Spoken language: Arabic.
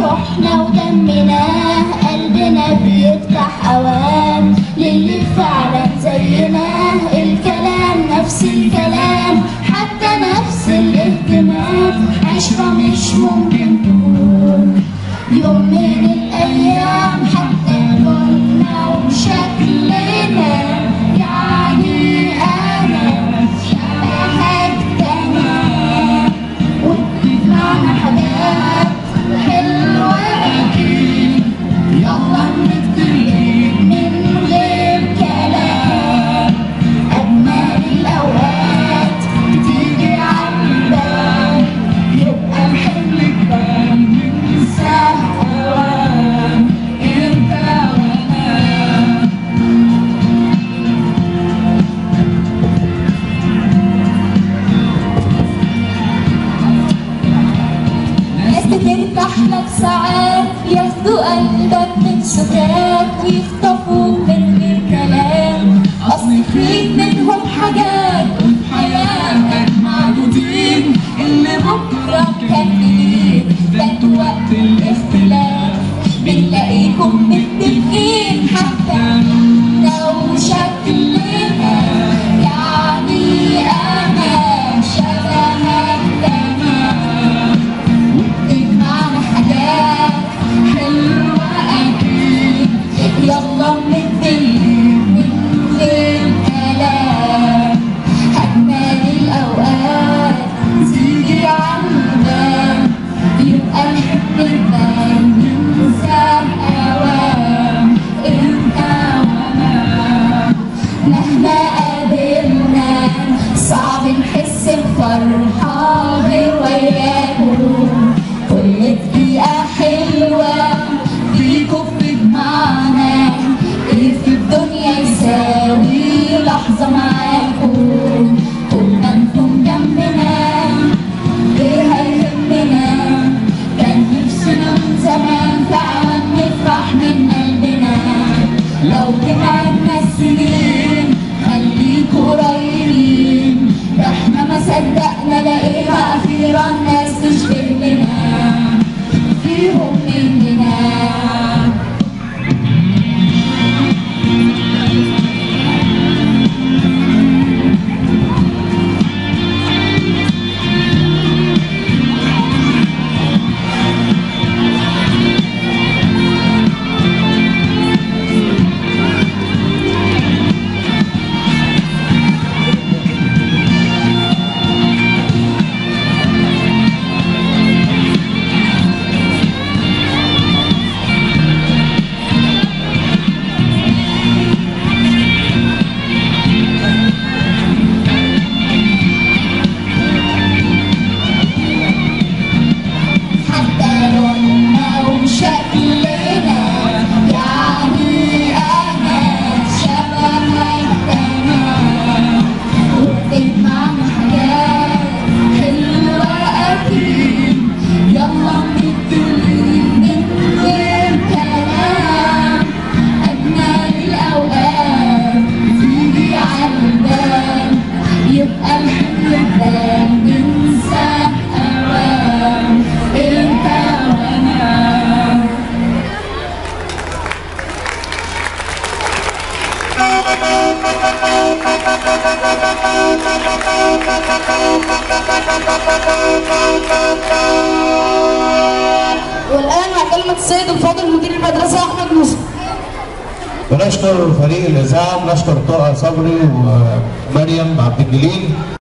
روحنا ودمنا قلبنا بيفتح أوام للي فعلا زينا، الكلام نفس الكلام حتى نفس الاهتمام، عشرة مش ممكن تكون يوم من الأيام حتى لوننا وشكلنا، يعني أنا شبهك تمام وبتجمعنا حاجات حلوة أكيد، يلا نكتب من غير كلام، أجمل الأوقات بتيجي عالبال، يبقى الحلم كبان ننساه أوام أنت وأنا. ناس بترتاح لك ساعات ياخدوا قلبك من سكات ويخطفوك من غير كلام، أصل فيك منهم حاجات وفي حياتك معدودين، اللي بكرة مكملين ده انتوا وقت الاختلاف بنلاقيكم متفقين حتى لوننا وشكلنا، يعني أنا شبهك تمام وبتجمعنا حاجات حلوة أكيد، يلا نتكلم من غير كلام، أجمل الأوقات تيجي عالبال، يبقى الحب يبان ننساه أوام أنت وأنا. مهما قابلنا صعب نحس بفرحة غير وياكم، كل دقيقة حلوة فيكم بتجمعنا، ايه في الدنيا يساوي لحظة معاكم، طول ما انتم جنبنا ايه هيهمنا، كان نفسنا من زمان فعلا نفرح من قلبنا، لو تبعدنا السنين خليكوا قريبين، احنا ما صدقنا لقينا اخيرا ناس تشبهنا فيهم مننا. والآن مع كلمة السيد الفاضل مدير المدرسة أحمد موسى. ونشكر فريق الإذاعة، نشكر طه صبري ومريم عبد الجليل.